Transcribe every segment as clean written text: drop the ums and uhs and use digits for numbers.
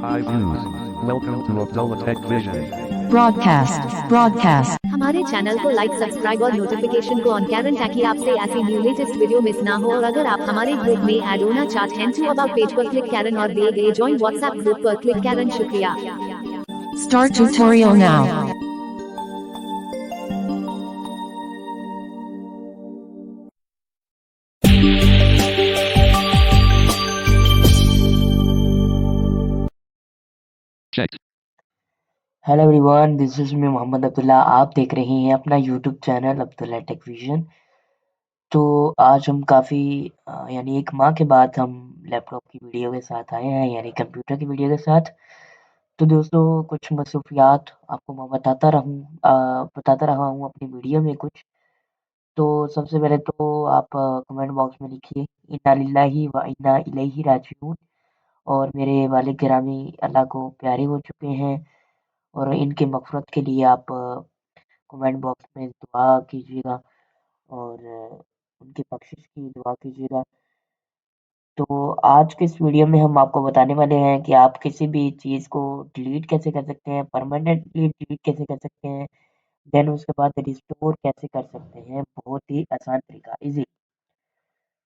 Hi views. Welcome to Abdullah Tech Vision. broadcast हमारे channel को like subscribe और notification को ऑन करें ताकि आपसे ऐसी न्यू लेटेस्ट वीडियो मिस ना हो। और अगर आप हमारे ग्रुप में ऐड होना चाहते हैं तो अबाउट पेज पर क्लिक करें और दिए गए ज्वाइन व्हाट्सएप ग्रुप पर क्लिक करें। शुक्रिया। start tutorial now. Checked. Hello everyone, this is me Mohammad Abdullah. आप देख रहे हैं अपना YouTube channel Abdullah tech vision. तो आज हम काफ़ी यानी एक माह के बाद हम लैपटॉप की वीडियो के साथ आए हैं, यानी कंप्यूटर की वीडियो के साथ। तो दोस्तों, कुछ मसरूफियात आपको मैं बताता रहा हूँ अपनी वीडियो में कुछ। तो सबसे पहले तो आप कमेंट बॉक्स में लिखिए इन्ना लिल्लाही व इन्ना इलैहि राजिऊन। और मेरे वालिद गिरामी अल्लाह को प्यारे हो चुके हैं और इनकी मग़फ़िरत के लिए आप कमेंट बॉक्स में दुआ कीजिएगा और उनकी बख्शिश की दुआ कीजिएगा। तो आज के इस वीडियो में हम आपको बताने वाले हैं कि आप किसी भी चीज़ को डिलीट कैसे कर सकते हैं, परमानेंटली डिलीट कैसे कर सकते हैं, देन उसके बाद रिस्टोर कैसे कर सकते हैं। बहुत ही आसान तरीका, ईज़ी।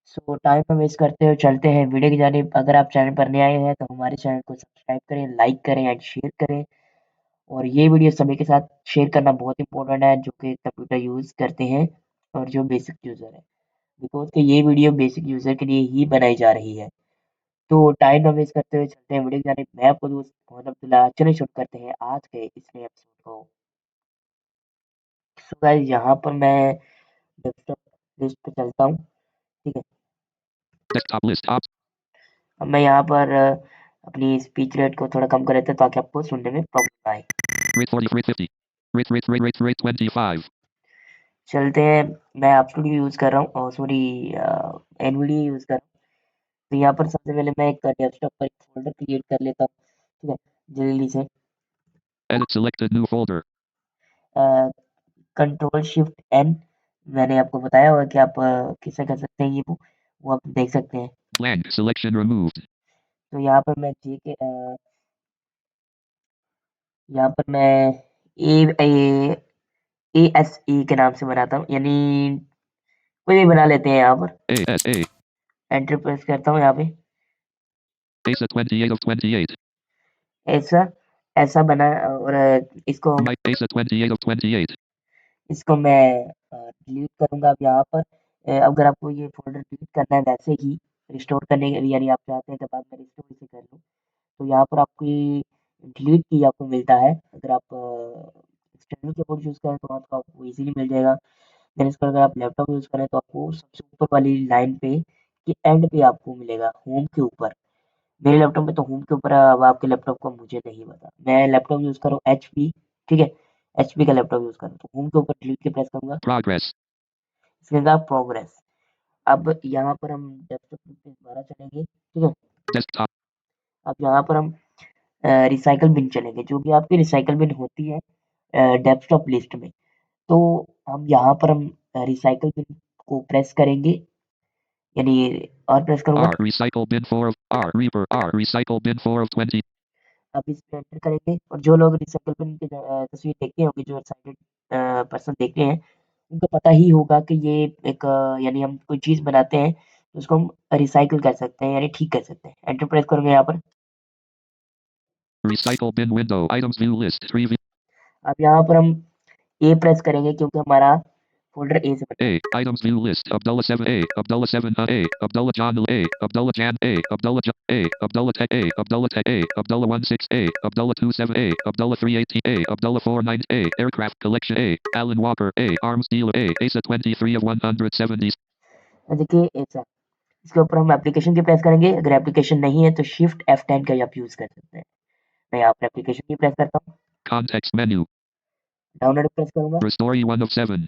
सो टाइम ना वेस्ट करते हुए चलते हैं वीडियो की जानिब। अगर आप चैनल पर नए आए हैं तो हमारे चैनल को सब्सक्राइब करें, लाइक करें एंड शेयर करें। और ये वीडियो सभी के साथ शेयर करना बहुत इम्पोर्टेंट है जो कि कंप्यूटर यूज़ करते हैं और जो बेसिक यूज़र है, बिकॉज़ कि ये वीडियो बेसिक यूज़र के लिए ही बनाई जा रही है। तो टाइम ना वेस्ट करते हुए चलते हैं वीडियो की जानिब। मैं आपको दोस्त मोहम्मद अब्दुल्ला, चलिए शुरू करते हैं आज के इस नए एपिसोड को। सो गाइस, यहाँ पर मैं डेस्कटॉप लिस्ट पे चलता हूँ, ठीक है। Desktop list op. अब मैं यहाँ पर अपनी स्पीच रेट को थोड़ा कम कर देता हूँ ताकि आपको सुनने में प्रॉब्लम ना आए। Rate 40. Rate 50. Rate 25. चलते हैं। मैं एब्सोल्यूट यूज़ कर रहा हूँ और सॉरी एनवीडीए यूज़ कर रहा हूँ। तो यहाँ पर सबसे पहले मैं एक डेस्कटॉप पर एक फ़ोल्डर क्रिएट कर लेता हूँ, ठीक है, जल्दी से। Edit selected new folder. Control shift N, मैंने आपको बताया हुआ कि आप किससे कर सकते हैं, ये वो आप देख सकते हैं। Blank selection removed. तो यहाँ पर मैं यहाँ पर मैं ASE के नाम से बनाता हूँ, यानी कोई भी बना लेते हैं। यहाँ पर ASA. एंटर प्रेस करता हूँ। यहाँ पे ASA 28 of 28. ऐसा ऐसा बना और Mike ASA 28 of 28. इसको मैं डिलीट करूँगा अब यहाँ पर। अगर आपको ये फ़ोल्डर डिलीट करना है वैसे ही रिस्टोर करने के लिए, यानी आप चाहते हैं कि बाद में रिस्टोर इसे कर लूँ, तो यहाँ पर आपको ये डिलीट की आपको मिलता है। अगर आप एक्सटर्नल कीबोर्ड यूज़ करें तो आपको ईज़िली मिल जाएगा। देन इसको अगर आप लैपटॉप यूज़ करें तो आपको सबसे ऊपर वाली लाइन पे के एंड पे आपको मिलेगा, होम के ऊपर। मेरे लैपटॉप में तो होम के ऊपर है, अब आपके लैपटॉप का मुझे नहीं पता। मैं लैपटॉप यूज़ कर रहा हूँ एचपी, ठीक है, एचपी का लैपटॉप यूज़ कर रहा हूँ। तो होम के ऊपर डिलीट की प्रेस करूँगा, Progress. इसके बाद प्रोग्रेस। अब यहाँ पर हम डेस्कटॉप पे दोबारा चलेंगे, ठीक है। Desktop. अब यहाँ पर हम रिसाइकल बिन चलेंगे, जो कि आपकी रिसाइकल बिन होती है डेस्कटॉप लिस्ट में। तो हम यहाँ पर हम रिसाइकल बिन को प्रेस करेंगे, यानी और प्रेस करूँगा। R recycle bin 4 of R Reaper R recycle bin 4 of 20. अब इस पे एंटर करेंगे और जो लोग रिसाइकल बिन की तस्वीर देखते होंगे, जो एक्साइटेड पर्सन देखते हैं, उनको पता ही होगा कि ये एक यानी हम कोई चीज़ बनाते हैं तो उसको हम रिसाइकिल कर सकते हैं, यानी ठीक कर सकते हैं। एंटर प्रेस करूँगा यहाँ पर। Recycle bin window items view list 3 view. अब यहाँ पर हम ए प्रेस करेंगे क्योंकि हमारा फ़ोल्डर ए से बना है। A items view list Abdullah 7 A Abdullah 7 A Abdullah John A Abdullah Jan A Abdullah John A Abdullah Tech A Abdullah Tech A Abdullah 16 A Abdullah 27 A Abdullah 318 A Abdullah 49 A Aircraft Collection A Alan Walker A Arms Dealer A ASA 23 of 170. देखिए ऐसा, इसके ऊपर हम application की press करेंगे। अगर application नहीं है तो शिफ्ट F10 का आप यूज़ कर सकते हैं। मैं यहाँ पर एप्लीकेशन की प्रेस करता हूँ, Context menu. डाउनलोड प्रेस करूँगा। Restore E1 of 7.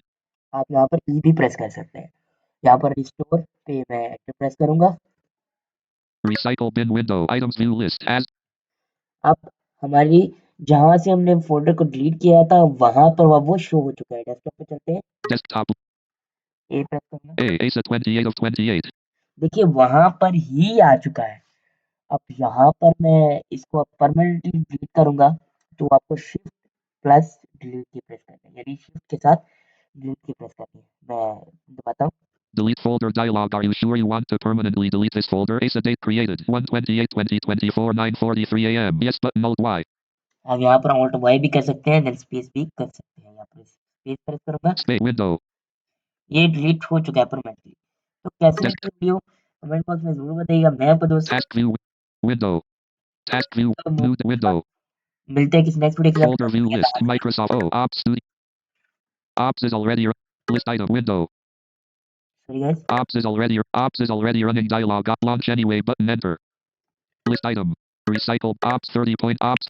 आप यहाँ पर ई भी प्रेस कर सकते हैं। यहाँ पर रिस्टोर पे मैं एंटर प्रेस करूँगा। Recycle bin window items view list as अब हमारी जहाँ से हमने फ़ोल्डर को डिलीट किया था वहाँ पर वो शो हो चुका है। डेस्कटॉप पे चलते हैं, desktop ए प्रेस करना। A ASA 28 of 28. देखिए वहाँ पर ही आ चुका है। अब यहाँ पर मैं इसको परमानेंटली डिलीट करूँगा, तो आपको शिफ्ट प्लस डिलीट की प्रेस करनी है, यानी शिफ्ट के साथ डिलीट की प्रेस करनी है। मैं बताता हूँ। Delete folder dialog. Are you sure you want to permanently delete this folder? Ace a date created 1/28/2024 9:43 a.m. Yes button alt Y. आप यहाँ पर ऑल्ट वाई भी कर सकते हैं, देन स्पेस भी कर सकते हैं। यहाँ पर स्पेस प्रेस करूँगा, Space window. ये डिलीट हो चुका है परमानेंटली। तो कैसे लगती है Desktop. वीडियो, कमेंट बॉक्स में ज़रूर बताइएगा। मैं आपका दोस्त Task view window. Task view new window. मिलते हैं किसी नेक्स्ट वीडियो के साथ। Folder view list. Microsoft O. Ops Studio. Ops is already list item window. Sorry guys. Ops is already running dialog. Launch anyway button enter. List item. Recycle ops 30 point ops